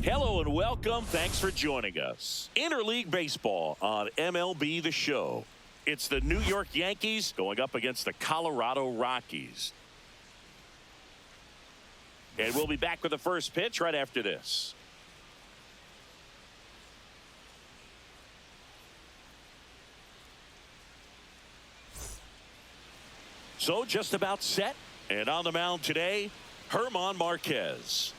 Hello and welcome. Thanks for joining us. Interleague Baseball on MLB The Show. It's the New York Yankees going up against the Colorado Rockies. And we'll be back with the first pitch right after this. So just about set. And on the mound today, Germán Marquez.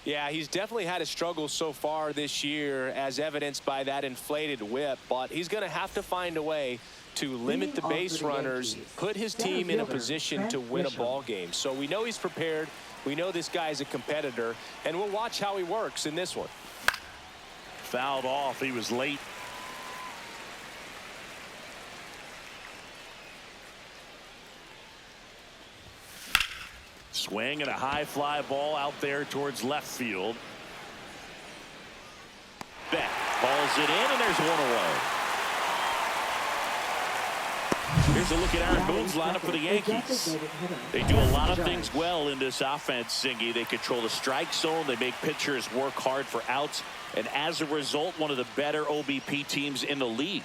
Yeah, he's definitely had a struggle so far this year, as evidenced by that inflated whip. But he's going to have to find a way to limit the base runners, put his team in a position to win a ball game. So we know he's prepared. We know this guy's a competitor, and we'll watch how he works in this one. Fouled off. He was late. Swing and a high fly ball out there towards left field. Beck balls it in, and there's one away. Here's a look at Aaron Boone's lineup for the Yankees. They do a lot of things well in this offense, Singy. They control the strike zone. They make pitchers work hard for outs. And as a result, one of the better OBP teams in the league.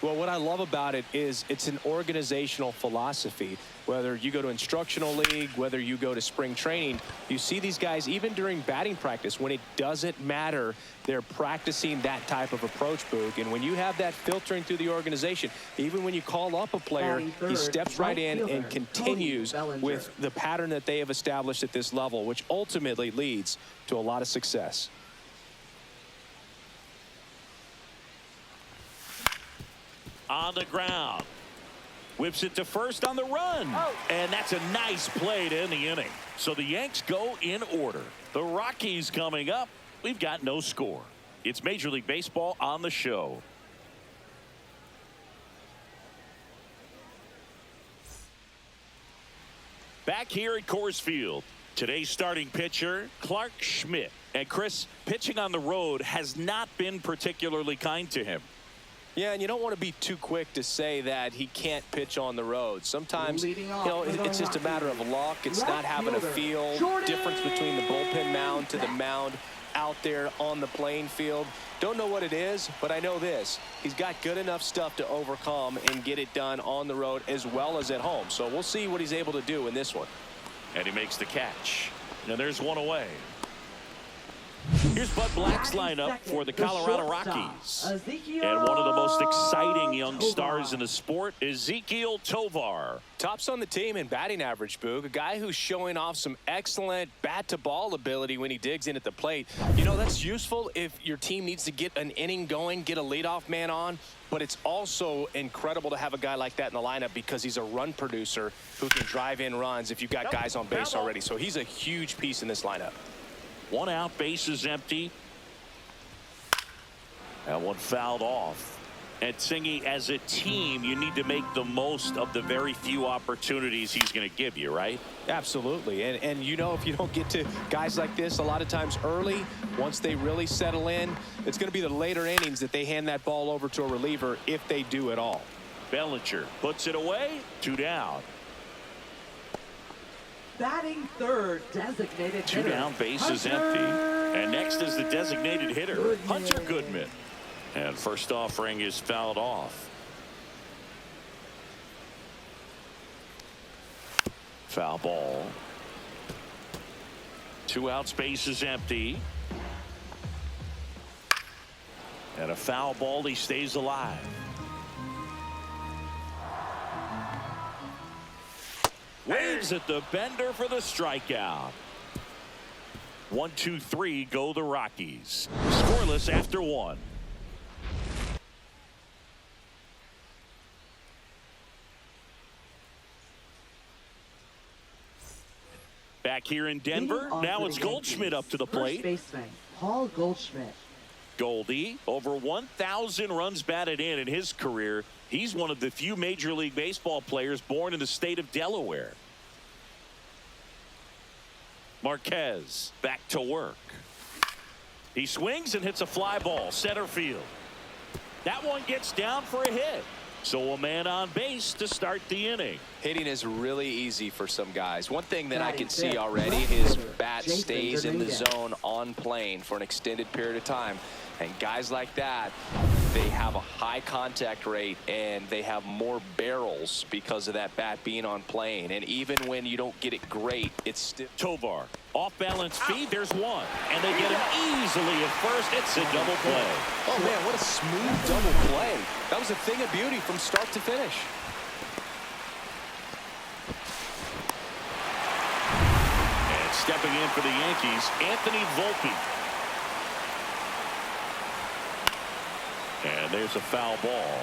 Well, what I love about it is it's an organizational philosophy. Whether you go to instructional league, whether you go to spring training, you see these guys even during batting practice when it doesn't matter. They're practicing that type of approach, Boog. And when you have that filtering through the organization, even when you call up a player, he steps right in and continues with the pattern that they have established at this level, which ultimately leads to a lot of success. On the ground. Whips it to first on the run. And that's a nice play to end the inning. So the Yanks go in order. The Rockies coming up. We've got no score. It's Major League Baseball on the show. Back here at Coors Field. Today's starting pitcher, Clark Schmidt. And Chris, pitching on the road has not been particularly kind to him. Yeah, and you don't want to be too quick to say that he can't pitch on the road. Sometimes, it's just a matter of luck. It's not having a feel difference between the bullpen mound to the mound out there on the playing field. Don't know what it is, but I know this. He's got good enough stuff to overcome and get it done on the road as well as at home. So we'll see what he's able to do in this one. And he makes the catch. And there's one away. Here's Bud Black's lineup for the Colorado Rockies. And one of the most exciting young stars in the sport, Ezequiel Tovar. Tops on the team in batting average, Boog. A guy who's showing off some excellent bat-to-ball ability when he digs in at the plate. You know, that's useful if your team needs to get an inning going, get a leadoff man on. But it's also incredible to have a guy like that in the lineup because he's a run producer who can drive in runs if you've got guys on base already. So he's a huge piece in this lineup. One out, base is empty. That one fouled off. And Singy, as a team, you need to make the most of the very few opportunities he's going to give you, right? Absolutely. And you know, if you don't get to guys like this a lot of times early, once they really settle in, it's going to be the later innings that they hand that ball over to a reliever if they do at all. Bellinger puts it away. 2 down. Batting third, designated hitter. 2 down, base is empty. And next is the designated hitter, Hunter Goodman. And first offering is fouled off. Foul ball. 2 outs, base is empty. And a foul ball, he stays alive. Waves at the bender for the strikeout. 1-2-3 go the Rockies. Scoreless after 1. Back here in Denver, now it's Goldschmidt up to the plate. First baseman, Paul Goldschmidt. Goldie, over 1,000 runs batted in his career. He's one of the few Major League Baseball players born in the state of Delaware. Marquez back to work. He swings and hits a fly ball, center field. That one gets down for a hit. So a man on base to start the inning. Hitting is really easy for some guys. One thing that I Batting can see fifth, already, left his fielder, bat Jason stays in the Dominguez. zone on plane for an extended period of time. And guys like that, they have a high contact rate and they have more barrels because of that bat being on plane. And even when you don't get it great, it's still. Tovar, off balance feed, there's one. And they get him easily at first. It's a double play. Oh man, what a smooth double play. That was a thing of beauty from start to finish. And stepping in for the Yankees, Anthony Volpe. And there's a foul ball.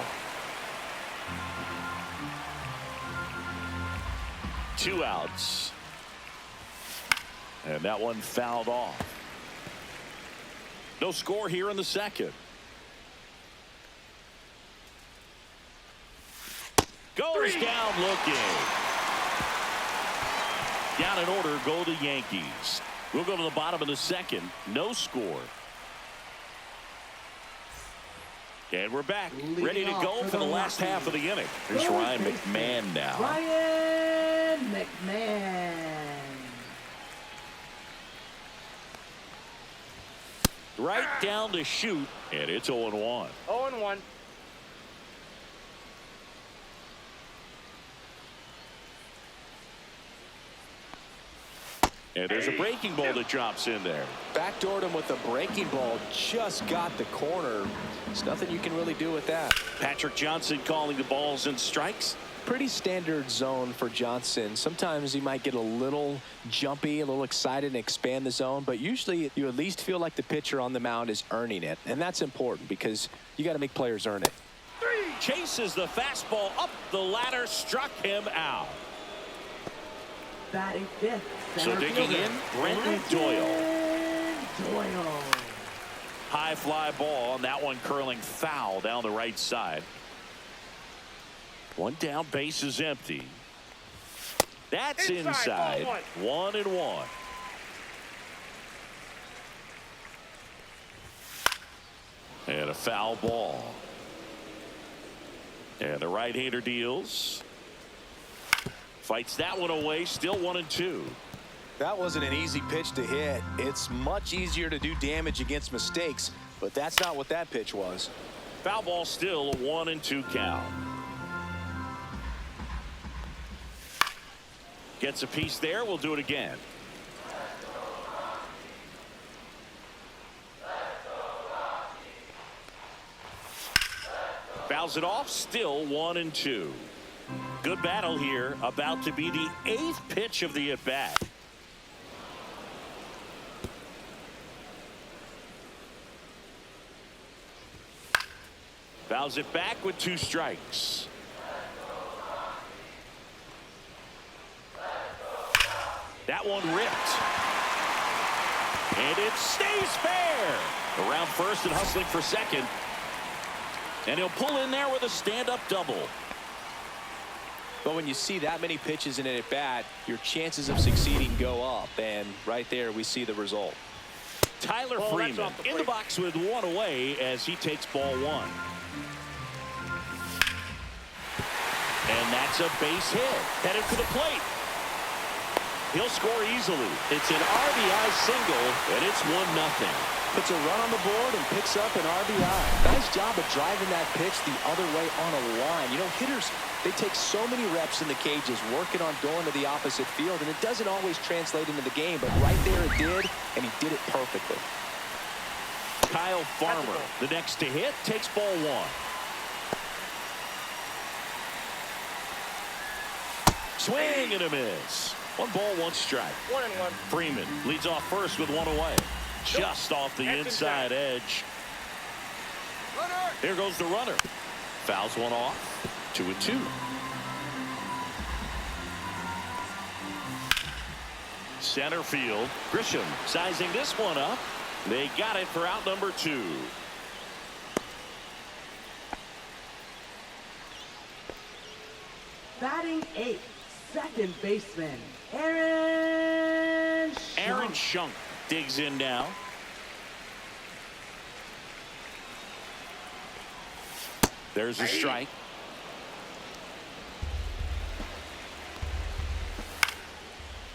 2 outs. And that one fouled off. No score here in the second. Goes down looking. Down in order go the Yankees. We'll go to the bottom of the second. No score. And we're back, ready to go for the last half of the inning. Here's Ryan McMahon now. Ryan McMahon. Right down to shoot, and it's 0-1. 0-1. And there's a breaking ball that drops in there. Backdoored him with a breaking ball, just got the corner. There's nothing you can really do with that. Patrick Johnson calling the balls and strikes. Pretty standard zone for Johnson. Sometimes he might get a little jumpy, a little excited and expand the zone, but usually you at least feel like the pitcher on the mound is earning it. And that's important because you got to make players earn it. Chases the fastball up the ladder, struck him out. Batting fifth. So center digging fielder, in, Brendan Doyle. Doyle. High fly ball, and that one curling foul down the right side. One down, base is empty. That's inside. 1-1. And a foul ball. And the right-hander deals. Fights that one away, still 1-2. That wasn't an easy pitch to hit. It's much easier to do damage against mistakes, but that's not what that pitch was. Foul ball, still a 1-2 count. Gets a piece there. We'll do it again. Fouls it off. Still 1-2. Good battle here. About to be the 8th pitch of the at-bat. Fouls it back with 2 strikes. That one ripped. And it stays fair. Around first and hustling for second. And he'll pull in there with a stand-up double. But when you see that many pitches in an at-bat, your chances of succeeding go up. And right there, we see the result. Tyler Freeman in the box with 1 away as he takes ball 1. And that's a base hit. Headed for the plate. He'll score easily. It's an RBI single, and it's 1-0. Puts a run on the board and picks up an RBI. Nice job of driving that pitch the other way on a line. You know, hitters, they take so many reps in the cages working on going to the opposite field, and it doesn't always translate into the game, but right there it did, and he did it perfectly. Kyle Farmer, the next to hit, takes ball 1. Swing and a miss. 1 ball, 1 strike. 1-1. Freeman leads off first with 1 away. Just off the inside edge. Here goes the runner. Fouls one off. 2-2. Center field. Grisham sizing this one up. They got it for out number 2. Batting 8th. Second baseman. Aaron Schunk digs in now. There's a strike.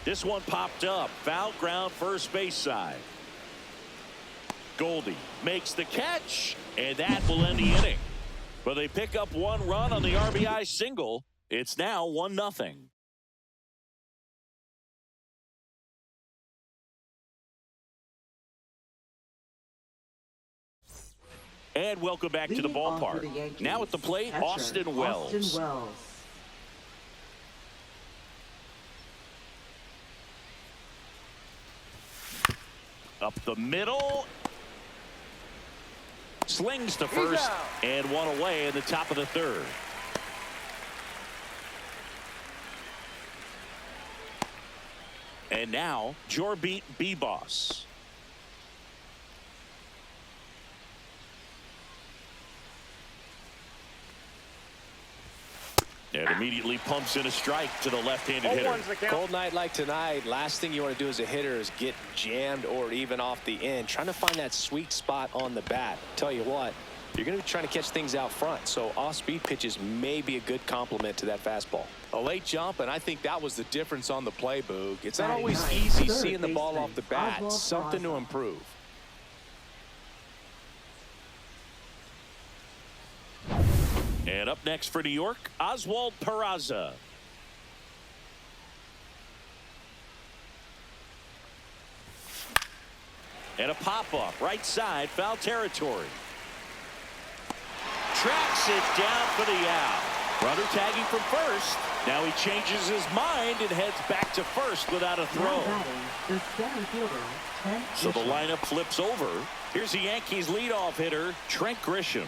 This one popped up. Foul ground, first base side. Goldie makes the catch, and that will end the inning. But they pick up one run on the RBI single. It's now 1-0. And welcome back to the ballpark. Now at the plate, catcher, Austin Wells. Austin Wells. Up the middle. Slings to first and one away in the top of the third. And now, Jorbeat B-Boss. And immediately pumps in a strike to the left-handed hitter. Cold night like tonight, last thing you want to do as a hitter is get jammed or even off the end. Trying to find that sweet spot on the bat. Tell you what, you're going to be trying to catch things out front, so off-speed pitches may be a good complement to that fastball. A late jump, and I think that was the difference on the play, Boog. It's not Always always easy Third seeing the ball baseman, off the bat. Oswald Something to Peraza. improve. And up next for New York, Oswald Peraza. And a pop-up, right side, foul territory. Tracks it down for the out. Runner tagging from first. Now he changes his mind and heads back to first without a Now throw. batting, the center fielder, Trent So the Grisham. lineup flips over. Here's the Yankees leadoff hitter, Trent Grisham.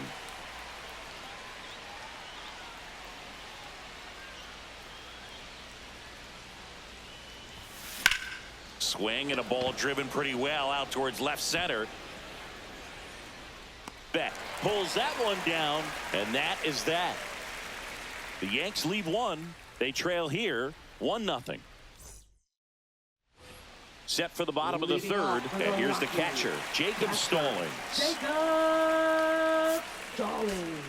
Swing and a ball driven pretty well out towards left center. Beck pulls that one down, and that is that. The Yanks lead one. They trail here 1-0. Set for the bottom of the Leading third, off for the and here's the Rockies. catcher, Jacob Stallings. Jacob Stallings.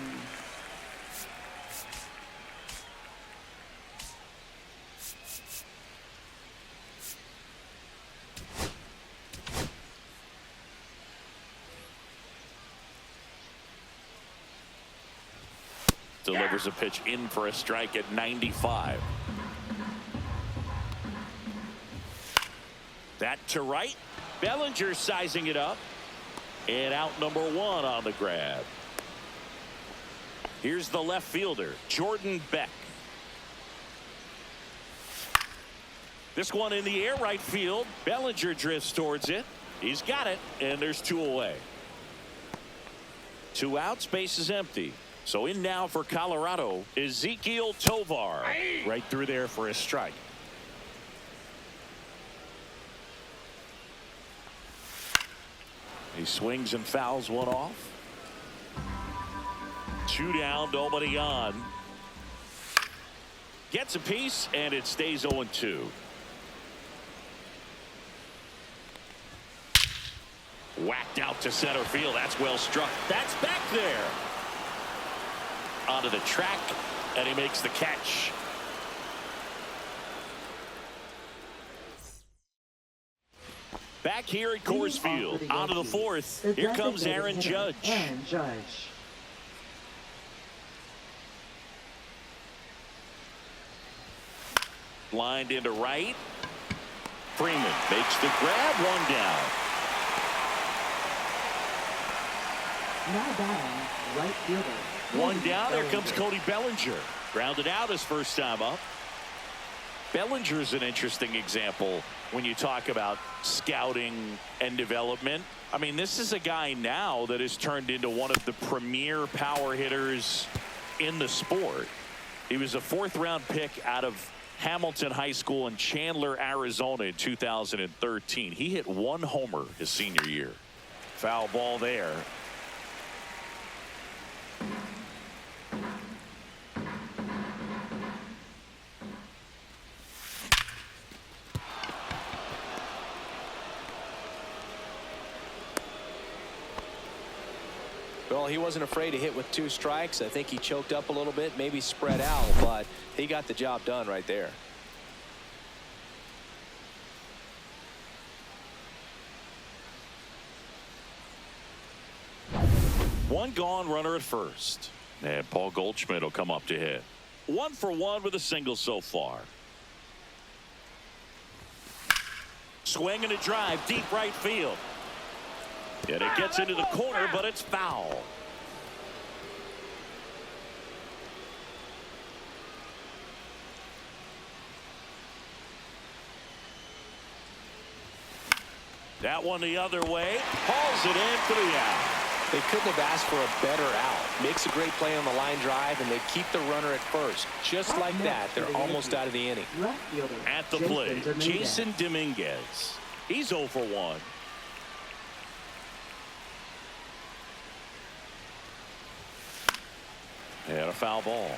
Delivers a pitch in for a strike at 95. That to right. Bellinger sizing it up. And out number one on the grab. Here's the left fielder, Jordan Beck. This one in the air right field. Bellinger drifts towards it. He's got it, and there's two away. Two outs, base is empty. So in now for Colorado, Ezequiel Tovar. Right through there for a strike. He swings and fouls one off. Two down, nobody on. Gets a piece, and it stays 0-2. Whacked out to center field. That's well struck. That's back there. Onto the track, and he makes the catch. Back here at Coors Field, onto the fourth. Here comes Aaron Judge. Aaron Judge. Lined into right. Freeman makes the grab, one down. Now batting, right fielder. One down. There Bellinger. comes Cody Bellinger. Grounded out his first time up. Bellinger's an interesting example when you talk about scouting and development. I mean, this is a guy now that has turned into one of the premier power hitters in the sport. He was a fourth-round pick out of Hamilton High School in Chandler, Arizona in 2013. He hit one homer his senior year. Foul ball there. Well, he wasn't afraid to hit with two strikes. I think he choked up a little bit, maybe spread out, but he got the job done right there. One gone, runner at first. And Paul Goldschmidt will come up to hit. 1 for 1 with a single so far. Swing and a drive, deep right field. And it gets into the corner, but it's foul. That one the other way. Hauls it in for the out. They couldn't have asked for a better out. Makes a great play on the line drive, and they keep the runner at first. Just like that, they're almost out of the inning. At the plate, Jason Dominguez. He's 0 for 1. And a foul ball.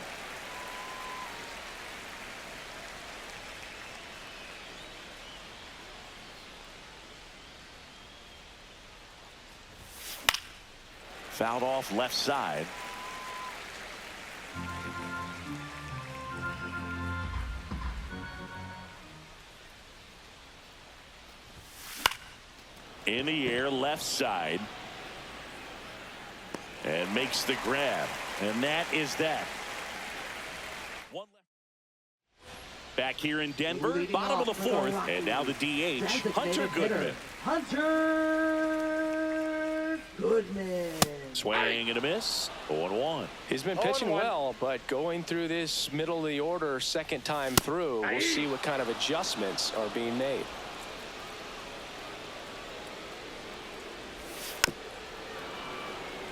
Fouled off left side. In the air, left side. And makes the grab. And that is that. One left. Back here in Denver, bottom of the 4th. And now the DH, Hunter Goodman. Hunter Goodman. Swing and a miss. 0-1. He's been pitching well, but going through this middle of the order second time through, we'll see what kind of adjustments are being made.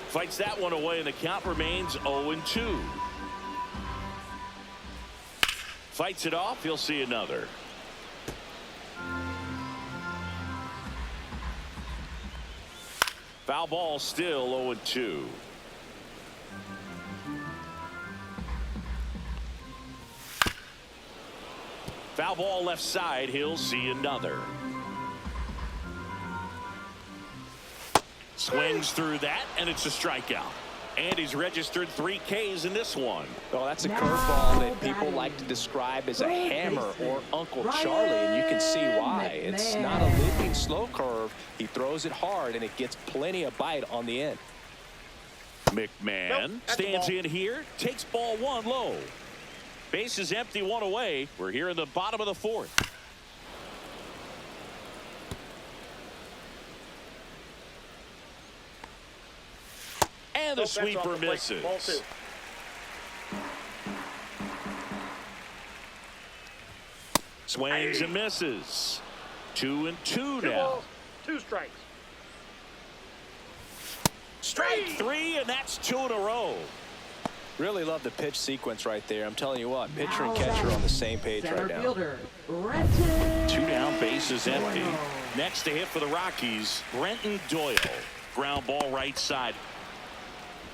Fights that one away, and the count remains 0-2. Fights it off. He'll see another. Foul ball, still 0-2. Foul ball left side. He'll see another. Swings through that, and it's a strikeout. And he's registered 3 Ks in this one. Well, that's a curveball that people like to describe as a hammer or Uncle Charlie, and you can see why. It's not a looping slow curve. He throws it hard, and it gets plenty of bite on the end. McMahon stands in here, takes ball 1 low. Base is empty, 1 away. We're here in the bottom of the 4th. And the sweeper misses. Swings and misses. 2-2 now. 2 strikes. Strike 3, and that's 2 in a row. Really love the pitch sequence right there. I'm telling you what, pitcher and catcher are on the same page right now. Fielder, 2 down, base is empty. Next to hit for the Rockies, Brenton Doyle. Ground ball right side.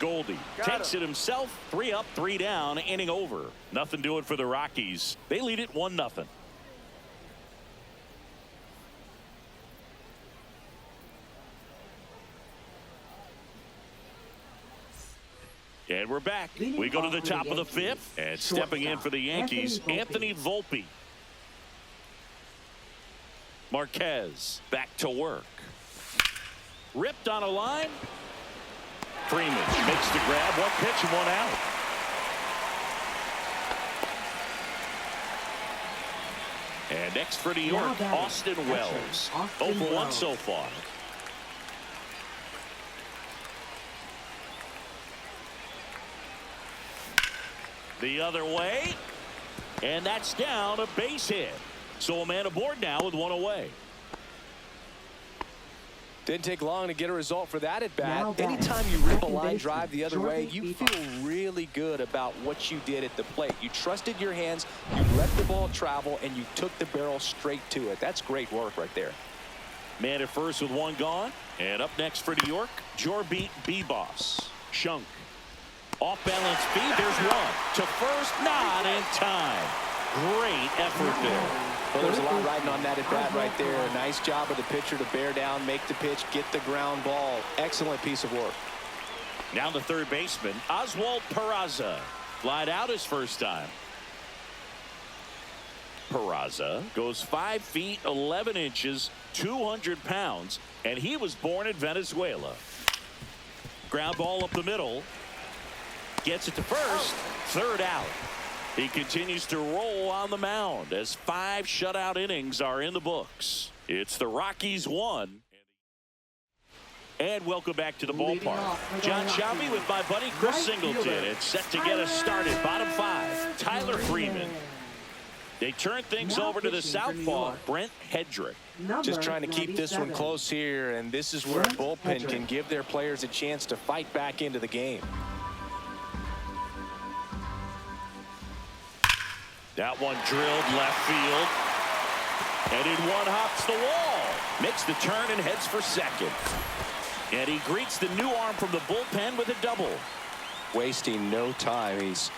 Goldie takes it himself. 3 up, 3 down, inning over. Nothing doing for the Rockies. They lead it 1-0. And we're back. We go to the top of the 5th. And stepping in for the Yankees, Anthony Volpe. Marquez back to work. Ripped on a line. Freeman makes the grab. 1 pitch and 1 out. And next for New York, Austin Wells. 0 for 1 so far. The other way. And that's down, a base hit. So a man aboard now with 1 away. Didn't take long to get a result for that at bat. Anytime you rip a line drive the other way, you feel really good about what you did at the plate. You trusted your hands, you let the ball travel, and you took the barrel straight to it. That's great work right there. Man at first with 1 gone. And up next for New York, Jorbeat B-Boss. Shunk. Off balance speed, there's 1. To first, not in time. Great effort there. Well, there's a lot riding on that at bat right there. Nice job of the pitcher to bear down, make the pitch, get the ground ball. Excellent piece of work. Now the third baseman, Oswald Peraza. Flied out his first time. Peraza goes 5 feet 11 inches, 200 pounds, and he was born in Venezuela. Ground ball up the middle. Gets it to first. Third out. He continues to roll on the mound as 5 shutout innings are in the books. It's the Rockies 1. And welcome back to the ballpark. John Shelby with my buddy Chris Singleton. It's set to get us started. Bottom 5. Tyler Freeman. They turn things over to the southpaw, Brent Hedrick. Just trying to keep this one close here, and this is where a bullpen can give their players a chance to fight back into the game. That one drilled left field. And in one hops the wall. Makes the turn and heads for second. And he greets the new arm from the bullpen with a double. Wasting no time. He's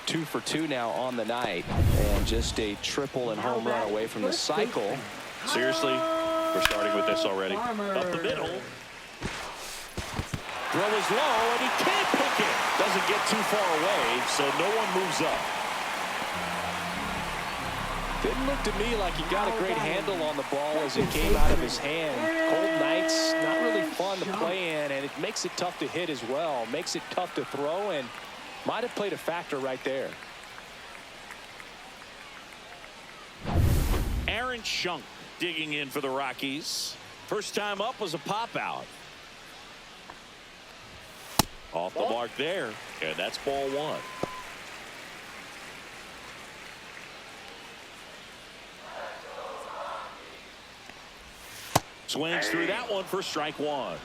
2 for 2 now on the night, and just a triple and home run away from the cycle. Seriously, we're starting with this already. Up the middle. Throw is low, and he can't pick it. Doesn't get too far away, so no one moves up. Didn't look to me like he got a great handle on the ball as it came out of his hand. Cold nights, not really fun to play in, and it makes it tough to hit as well. Makes it tough to throw, and might have played a factor right there. Aaron Schunk digging in for the Rockies. First time up was a pop out. Off the mark there, and that's ball 1. Swings through that one for strike 1.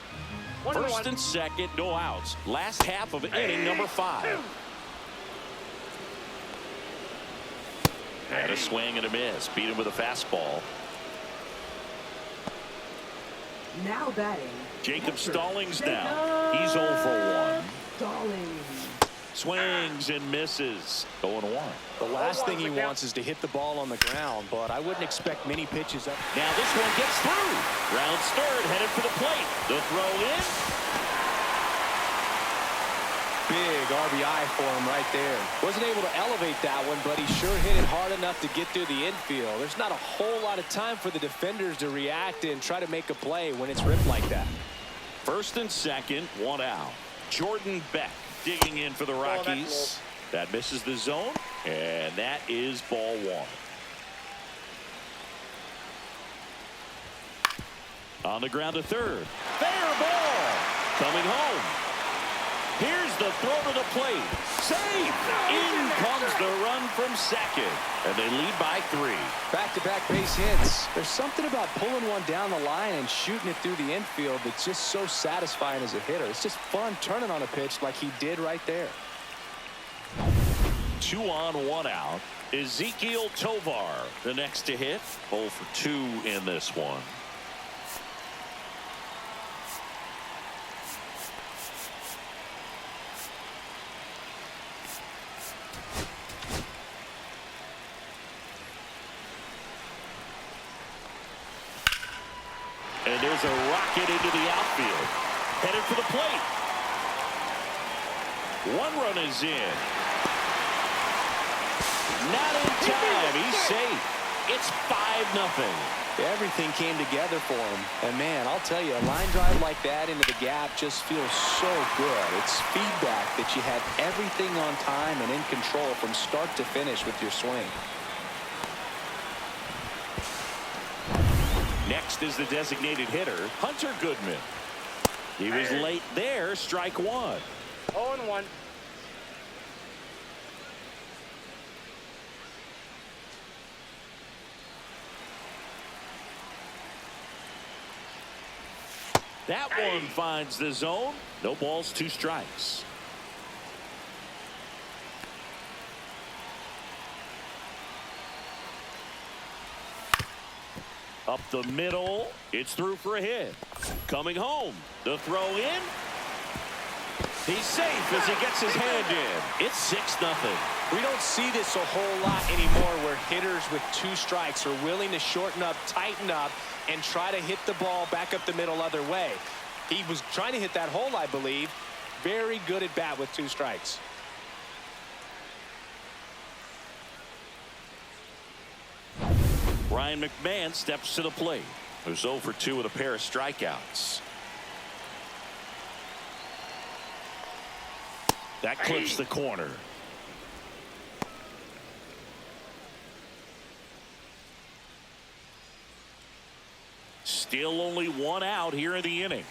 First and second, no outs. Last half of inning number 5. And a swing and a miss. Beat him with a fastball. Now batting. Jacob Stallings now. He's 0 for 1. Stallings. Swings and misses. 0 1. The last thing he wants is to hit the ball on the ground, but I wouldn't expect many pitches up. Now this one gets through. Rounds third, headed for the plate. The throw in. Big RBI for him right there. Wasn't able to elevate that one, but he sure hit it hard enough to get through the infield. There's not a whole lot of time for the defenders to react and try to make a play when it's ripped like that. First and second, 1 out. Jordan Beck digging in for the Rockies. That misses the zone, and that is ball 1. On the ground to third. Fair ball. Coming home. Here's the throw to the plate. Safe. In comes the run from second. And they lead by 3. Back-to-back base hits. There's something about pulling one down the line and shooting it through the infield that's just so satisfying as a hitter. It's just fun turning on a pitch like he did right there. 2 on, 1 out. Ezekiel Tovar, the next to hit. 0 for 2 in this one. And there's a rocket into the outfield. Headed for the plate. 1 run is in. Not in time. He's safe. It's 5-0. Everything came together for him. And, man, I'll tell you, a line drive like that into the gap just feels so good. It's feedback that you had everything on time and in control from start to finish with your swing. Next is the designated hitter, Hunter Goodman. He was late there, strike 1. 0-1. That one finds the zone. No balls, 2 strikes. Up the middle. It's through for a hit. Coming home. The throw in. He's safe as he gets his hand in. It's 6-0. We don't see this a whole lot anymore where hitters with 2 strikes are willing to shorten up, tighten up, and try to hit the ball back up the middle other way. He was trying to hit that hole, I believe. Very good at bat with 2 strikes. Ryan McMahon steps to the plate. Who's 0 for 2 with a pair of strikeouts. That clips the corner. Still only one out here in the inning.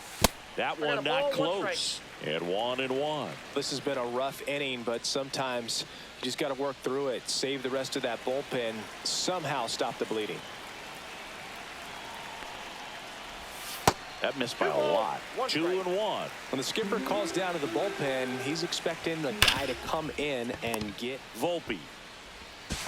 That one not close. And 1-1. This has been a rough inning, but sometimes you just got to work through it. Save the rest of that bullpen. Somehow stop the bleeding. That missed by a lot. 2-1. When the skipper calls down to the bullpen, he's expecting the guy to come in and get. Volpe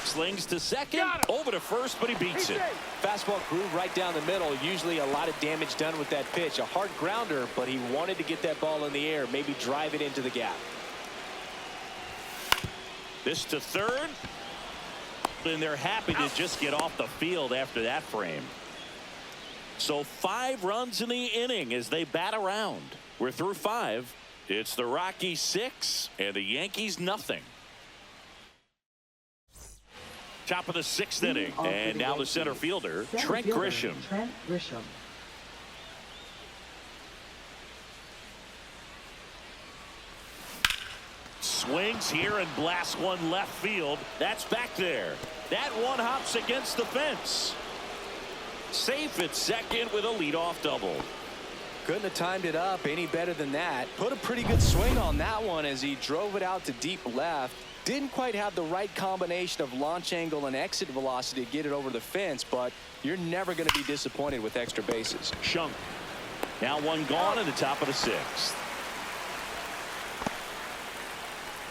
slings to second, over to first, but he beats it. Fastball groove right down the middle. Usually a lot of damage done with that pitch. A hard grounder, but he wanted to get that ball in the air, maybe drive it into the gap. This to third, and they're happy to just get off the field after that frame. So 5 runs in the inning as they bat around. We're through 5. It's the Rockies 6 and the Yankees nothing. Top of the 6th inning, and now the center fielder, Trent Grisham. Swings here and blasts one left field. That's back there. That one hops against the fence. Safe at second with a leadoff double. Couldn't have timed it up any better than that. Put a pretty good swing on that one as he drove it out to deep left. Didn't quite have the right combination of launch angle and exit velocity to get it over the fence, but you're never going to be disappointed with extra bases. Shunk. Now one gone in the top of the 6th.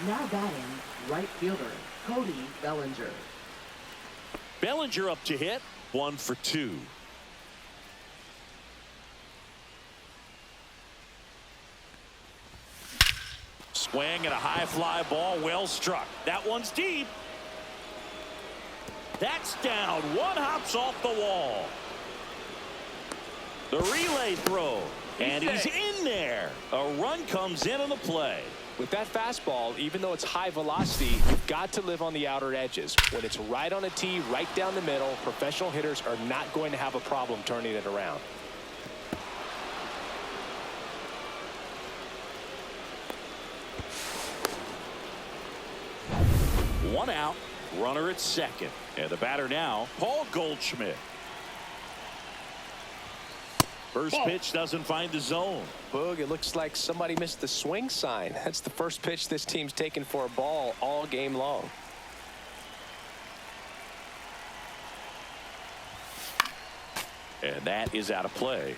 Now batting, right fielder, Cody Bellinger. Bellinger up to hit. 1 for 2. Swing and a high fly ball, well struck. That one's deep. That's down. One hops off the wall. The relay throw, and he's in there. A run comes in on the play. With that fastball, even though it's high velocity, you've got to live on the outer edges. When it's right on a tee, right down the middle, professional hitters are not going to have a problem turning it around. One out, runner at second. And the batter now, Paul Goldschmidt. First pitch doesn't find the zone. Boog, it looks like somebody missed the swing sign. That's the first pitch this team's taken for a ball all game long. And that is out of play.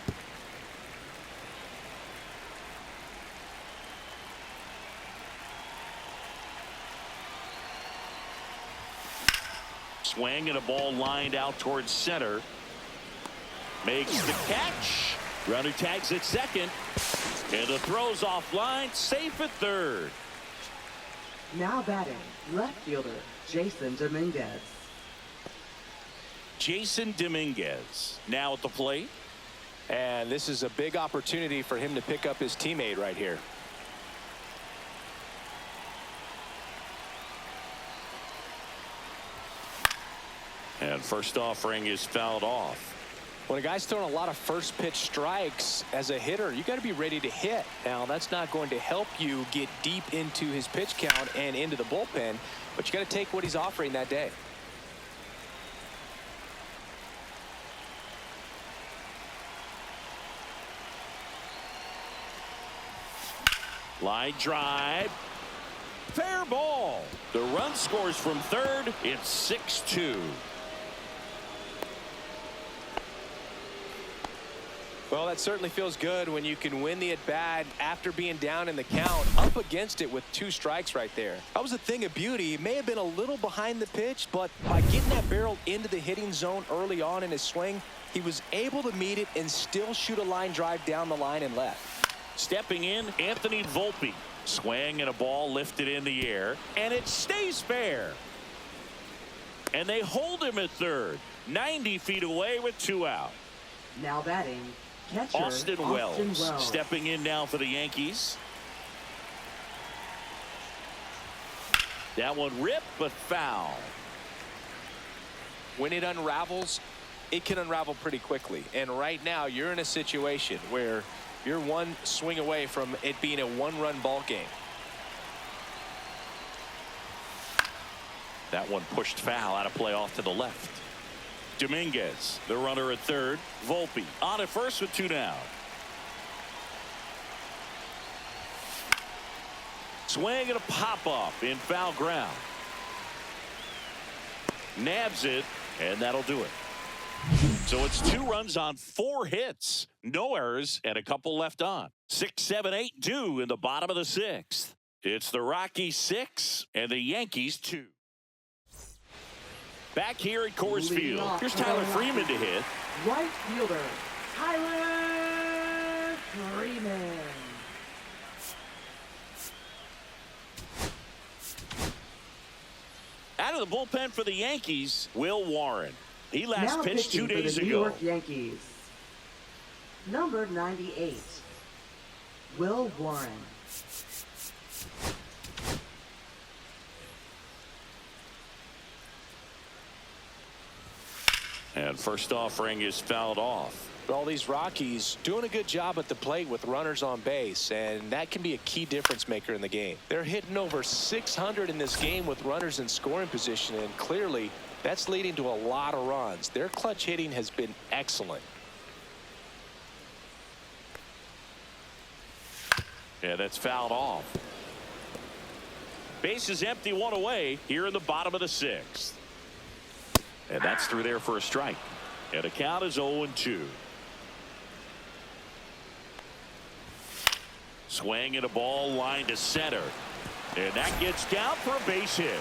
Swing and a ball lined out towards center. Makes the catch. Runner tags at second. And the throw's offline. Safe at third. Now batting, left fielder, Jason Dominguez. Jason Dominguez now at the plate. And this is a big opportunity for him to pick up his teammate right here. And first offering is fouled off. When a guy's throwing a lot of first pitch strikes as a hitter, you got to be ready to hit. Now, that's not going to help you get deep into his pitch count and into the bullpen, but you got to take what he's offering that day. Line drive. Fair ball. The run scores from third. It's 6-2. Well, that certainly feels good when you can win the at-bat after being down in the count, up against it with 2 strikes right there. That was a thing of beauty. He may have been a little behind the pitch, but by getting that barrel into the hitting zone early on in his swing, he was able to meet it and still shoot a line drive down the line and left. Stepping in, Anthony Volpe. Swing and a ball lifted in the air, and it stays fair. And they hold him at third, 90 feet away with 2 out. Now batting, catcher, Austin Wells stepping in now for the Yankees. That one ripped, but foul. When it unravels, it can unravel pretty quickly. And right now, you're in a situation where you're one swing away from it being a 1-run ball game. That one pushed foul, out of play off to the left. Dominguez, the runner at third. Volpe on at first with 2 down. Swing and a pop-off in foul ground. Nabs it, and that'll do it. So it's 2 runs on 4 hits. No errors and a couple left on. 6, 7, 8 due in the bottom of the 6th. It's the Rockies 6 and the Yankees 2. Back here at Coors Field. Here's Tyler Freeman to hit. Right fielder, Tyler Freeman. Out of the bullpen for the Yankees, Will Warren. He last Now pitched 2 pitching for days the New ago. York Yankees. Number 98, Will Warren. And first offering is fouled off. All these Rockies doing a good job at the plate with runners on base, and that can be a key difference maker in the game. They're hitting over 600 in this game with runners in scoring position, and clearly that's leading to a lot of runs. Their clutch hitting has been excellent. Yeah, that's fouled off. Base is empty, 1 away here in the bottom of the 6th. And that's through there for a strike. And the count is 0-2. Swing and a ball line to center. And that gets down for a base hit.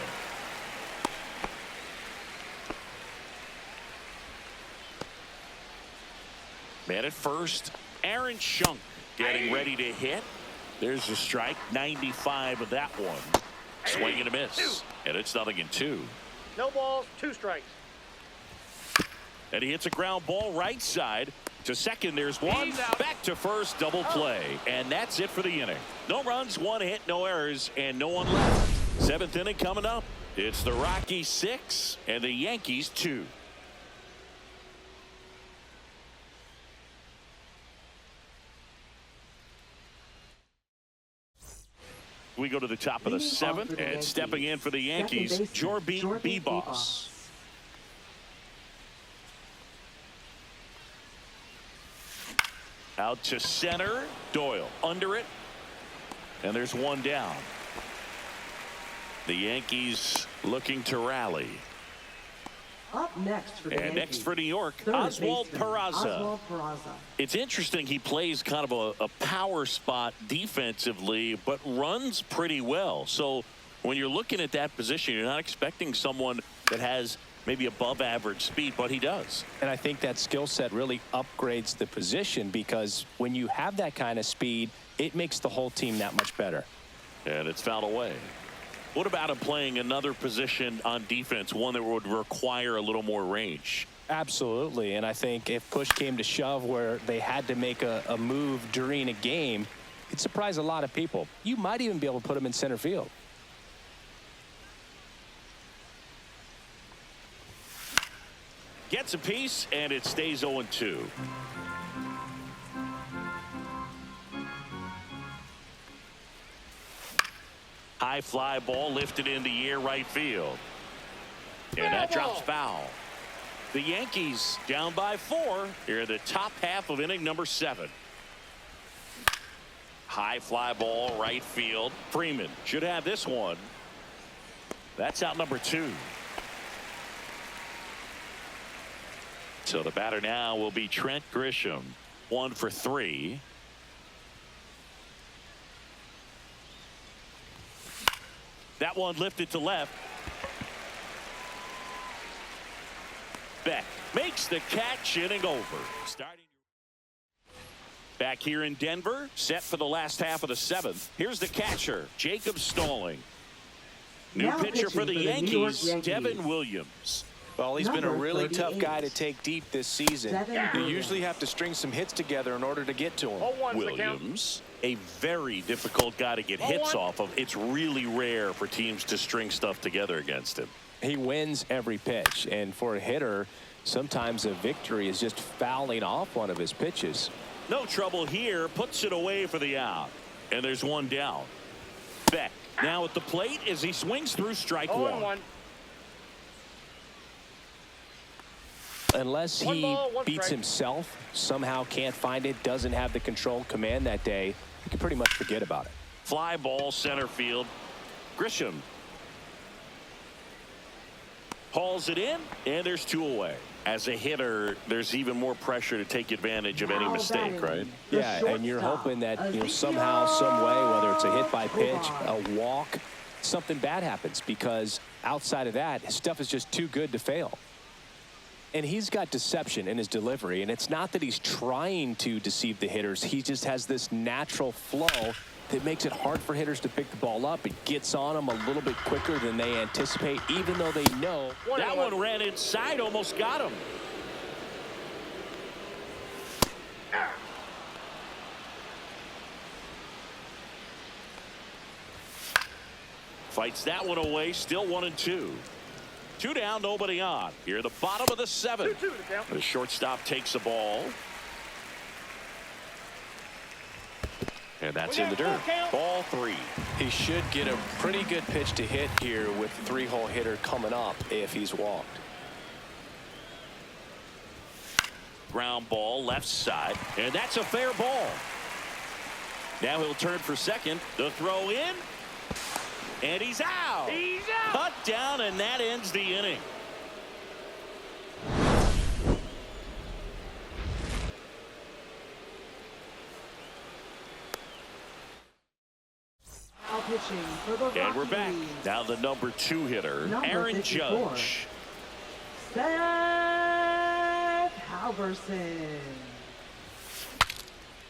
Man at first, Aaron Schunk getting ready to hit. There's a strike, 95 of that one. Swing and a miss. And it's 0-2. No balls, 2 strikes. And he hits a ground ball right side to second. There's one. Back to first, double play. And that's it for the inning. No runs, 1 hit, no errors, and no one left. 7th inning coming up. It's the Rockies 6 and the Yankees 2. We go to the top of the 7th, and stepping in for the Yankees, Jorby Beboss. Out to center, Doyle under it, and there's 1 down. The Yankees looking to rally. Up next for the And Yankees. next for New York, Third Oswald baseman, Peraza. Oswald Peraza. It's interesting, he plays kind of a power spot defensively, but runs pretty well. So when you're looking at that position, you're not expecting someone that has maybe above average speed, but he does. And I think that skill set really upgrades the position, because when you have that kind of speed, it makes the whole team that much better. And it's fouled away. What about him playing another position on defense, one that would require a little more range? Absolutely. And I think if push came to shove where they had to make a move during a game, it'd surprise a lot of people. You might even be able to put him in center field. Gets a piece, and it stays 0-2. High fly ball lifted in the air right field. And that drops foul. The Yankees down by 4 here in the top half of inning number 7. High fly ball right field. Freeman should have this one. That's out number 2. So the batter now will be Trent Grisham. 1 for 3. That one lifted to left. Beck makes the catch, inning over. Starting back here in Denver, set for the last half of the 7th. Here's the catcher, Jacob Stalling. New Now pitcher for the pitching for the New York Yankees, Yankees. Devin Williams. Well, he's been a Number really tough 38. guy to take deep this season. Devin You usually have to string some hits together in order to get to him. 0-1's the count. Williams, a very difficult guy to get hits 0-1. off of. It's really rare for teams to string stuff together against him. He wins every pitch, and for a hitter, sometimes a victory is just fouling off one of his pitches. No trouble here, puts it away for the out. And there's 1 down. Beck now at the plate as he swings through strike 1. 0-1. unless One he ball, one beats strike. himself, somehow can't find it, doesn't have the control command that day, you can pretty much forget about it. Fly ball center field. Grisham hauls it in, and there's 2 away. As a hitter, there's even more pressure to take advantage of any Now mistake, batting, right? the Yeah, and you're shortstop, hoping that Ezekiel somehow, some way, whether it's a hit by pitch, Tovar. a walk, something bad happens, because outside of that, his stuff is just too good to fail. And he's got deception in his delivery, and it's not that he's trying to deceive the hitters. He just has this natural flow that makes it hard for hitters to pick the ball up. It gets on them a little bit quicker than they anticipate, even though they know. That one ran inside, almost got him. Fights that one away, still 1-2. 2 down, nobody on. Here, the bottom of the 7th. 2-2 to count. The shortstop takes the ball. And that's in the dirt. Ball 3. He should get a pretty good pitch to hit here with the 3-hole hitter coming up if he's walked. Ground ball left side, and that's a fair ball. Now he'll turn for second. The throw in, and he's out. He's out. Cut down, and that ends the inning. Now pitching for the And we're back. Rockies, Now the number 2 hitter, Number Aaron 54. Judge. Seth Halverson.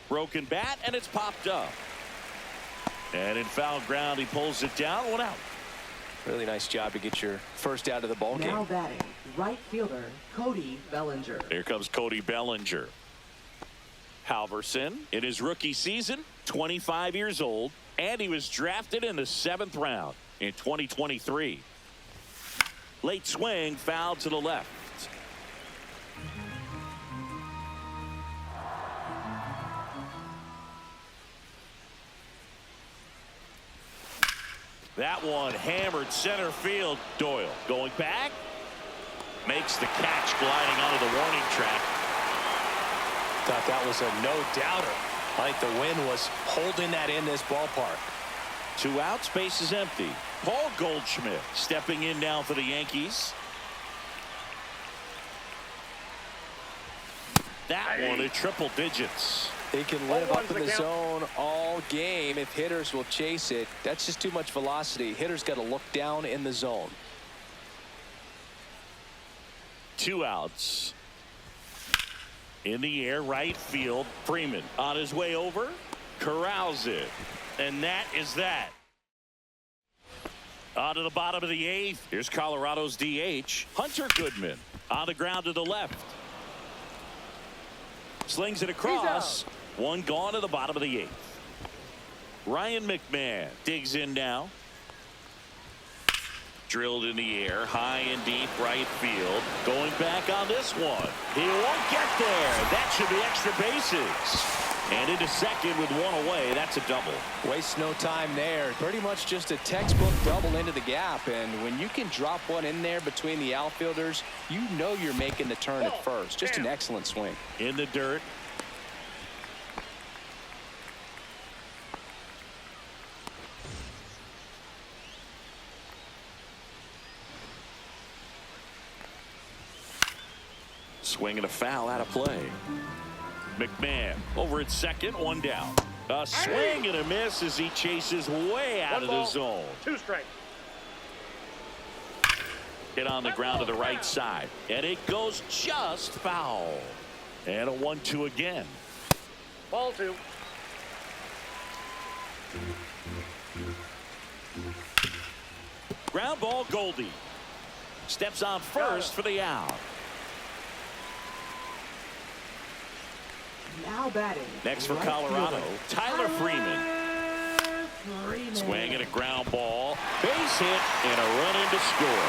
Broken bat, and it's popped up. And in foul ground, he pulls it down. 1 out. Really nice job to get your first out of the ball Now game. batting, right fielder Cody Bellinger. Here comes Cody Bellinger. Halverson in his rookie season, 25 years old, and he was drafted in the 7th round in 2023. Late swing, foul to the left. That one hammered center field. Doyle going back, makes the catch, gliding onto the warning track. Thought that was a no-doubter. I think the wind was holding that in this ballpark. 2 outs, base is empty. Paul Goldschmidt stepping in now for the Yankees. That one at triple digits. He can live up in the zone all game if hitters will chase it. That's just too much velocity. Hitters got to look down in the zone. 2 outs. In the air, right field. Freeman on his way over. Corrals it. And that is that. On to the bottom of the 8th. Here's Colorado's DH. Hunter Goodman on the ground to the left. Slings it across. 1 gone to the bottom of the 8th. Ryan McMahon digs in now. Drilled in the air, high and deep right field. Going back on this one. He won't get there. That should be extra bases. And into second with 1 away. That's a double. Waste no time there. Pretty much just a textbook double into the gap. And when you can drop one in there between the outfielders, you know you're making the turn at first. Just an excellent swing. In the dirt. Swing and a foul out of play. McMahon over at second, 1 down. A swing and a miss as he chases way out of the zone. 2 strikes. Hit on the ground to the right side, and it goes just foul. And a 1-2 again. Ball 2. Ground ball, Goldie steps on first for the out. Now batting. Next for right Colorado, fielder, Tyler Freeman. Freeman. Swinging a ground ball, base hit, and a run in to score.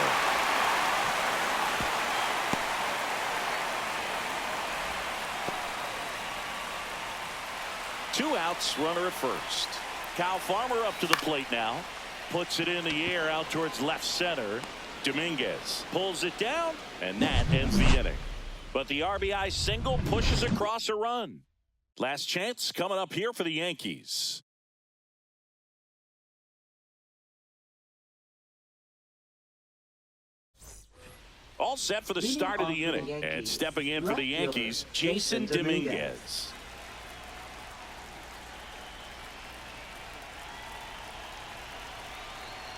Two outs, runner at first. Kyle Farmer up to the plate now. Puts it in the air out towards left center. Dominguez pulls it down, and that ends the inning. But the RBI single pushes across a run. Last chance coming up here for the Yankees. All set for the start of the inning. And stepping in for the Yankees, Jason Dominguez.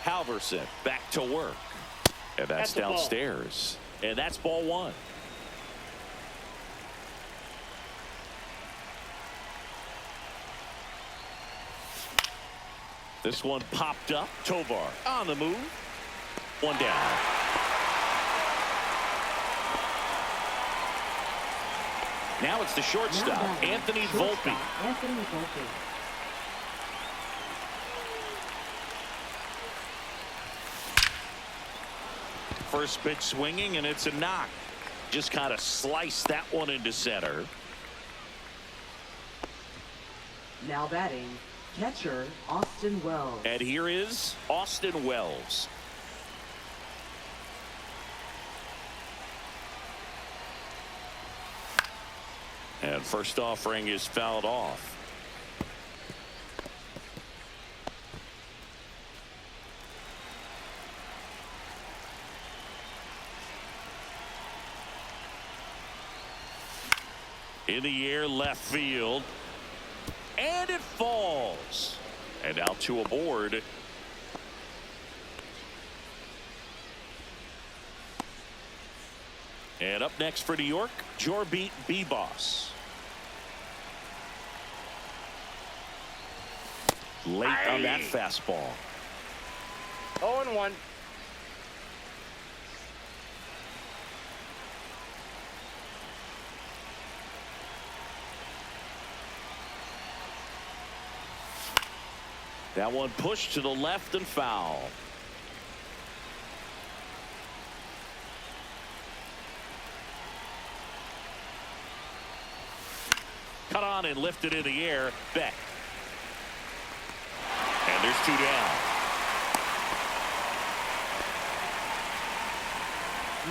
Halverson back to work. And that's downstairs. And that's ball one. This one popped up. Tovar on the move. One down. Now it's the shortstop, Anthony Volpe. First pitch swinging, and it's a knock. Just kind of sliced that one into center. Now batting, catcher Austin Wells. And here is Austin Wells. And first offering is fouled off. In the air, left field. And it falls. And out to a board. And up next for New York, Jorbeat Beboss. Late on that fastball. 0-1. That one pushed to the left and foul. Cut on and lifted in the air. Beck. And there's two down.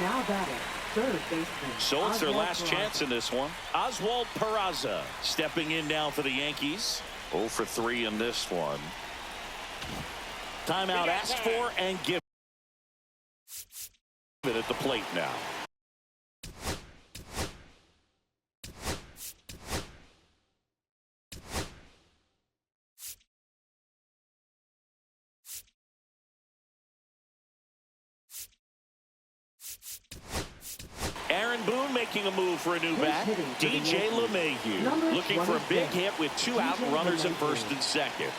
Now batting, third baseman. So it's their Oswald last Peraza. chance in this one. Oswald Peraza stepping in now for the Yankees. 0 for 3 in this one. Timeout asked for and given at the plate now. Aaron Boone making a move for a new bat. DJ LeMahieu looking for a big hit with 2 out, runners at first and second.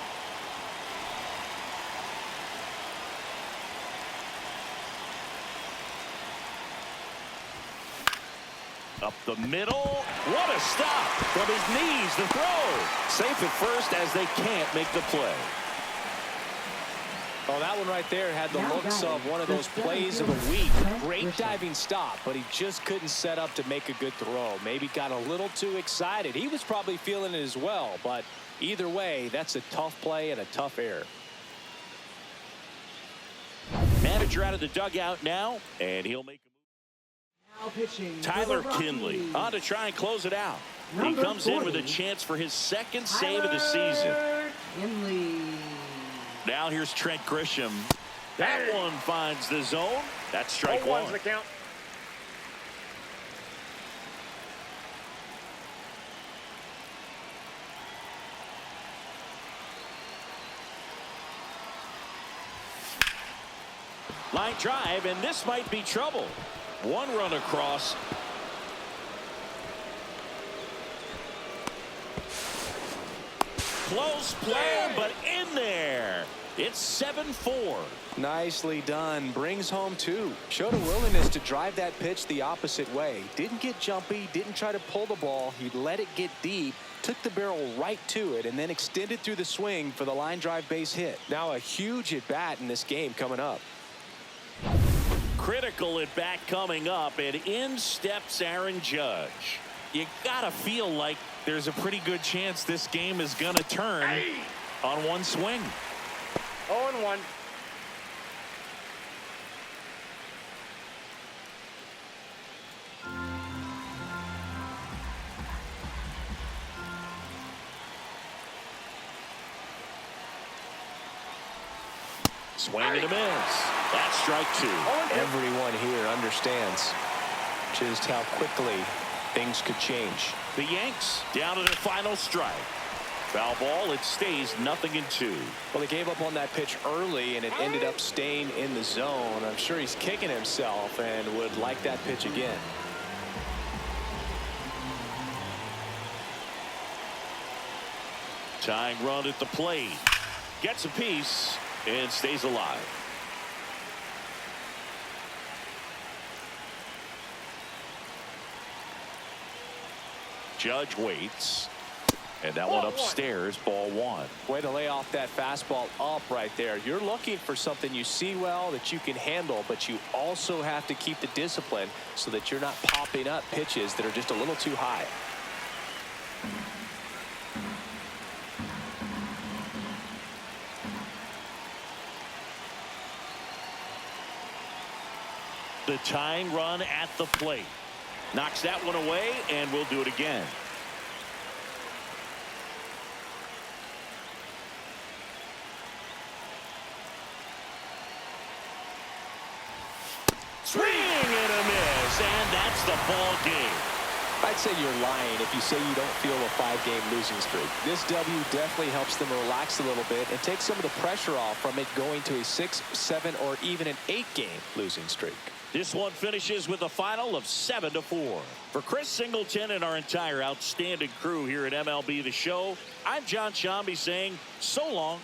Up the middle. What a stop from his knees. The throw. Safe at first as they can't make the play. Oh, that one right there had the looks of one of those plays of the week. Great diving stop, but he just couldn't set up to make a good throw. Maybe got a little too excited. He was probably feeling it as well, but either way, that's a tough play and a tough error. Manager out of the dugout now, and he'll make a Now pitching. Tyler for the Kinley Rockies. on to try and close it out. He Number comes in with a 40, chance for his second save of the season. Tyler Kinley. Now here's Trent Grisham. That one finds the zone. That's strike 0-1's one. the count. Line drive, and this might be trouble. One run across. Close play, but in there. It's 7-4. Nicely done. Brings home 2. Showed a willingness to drive that pitch the opposite way. Didn't get jumpy, didn't try to pull the ball. He let it get deep, took the barrel right to it, and then extended through the swing for the line drive base hit. Now a huge at bat in this game coming up. Critical at bat coming up, and in steps Aaron Judge. You gotta feel like there's a pretty good chance this game is gonna turn on one swing. 0-1. Swing and a miss. That's strike 2. Everyone here understands just how quickly things could change. The Yanks down to their final strike. Foul ball. It stays 0-2. Well, they gave up on that pitch early, and it ended up staying in the zone. I'm sure he's kicking himself and would like that pitch again. Tying run at the plate. Gets a piece and stays alive. Judge waits. And that one upstairs, ball 1. Way to lay off that fastball up right there. You're looking for something you see well that you can handle, but you also have to keep the discipline so that you're not popping up pitches that are just a little too high. The tying run at the plate. Knocks that one away, and we'll do it again. Swing and a miss, and that's the ball game. I'd say you're lying if you say you don't feel a 5-game losing streak. This W definitely helps them relax a little bit and take some of the pressure off from it going to a 6, 7, or even an 8-game losing streak. This one finishes with a final of 7-4. For Chris Singleton and our entire outstanding crew here at MLB The Show, I'm John Shambi saying so long.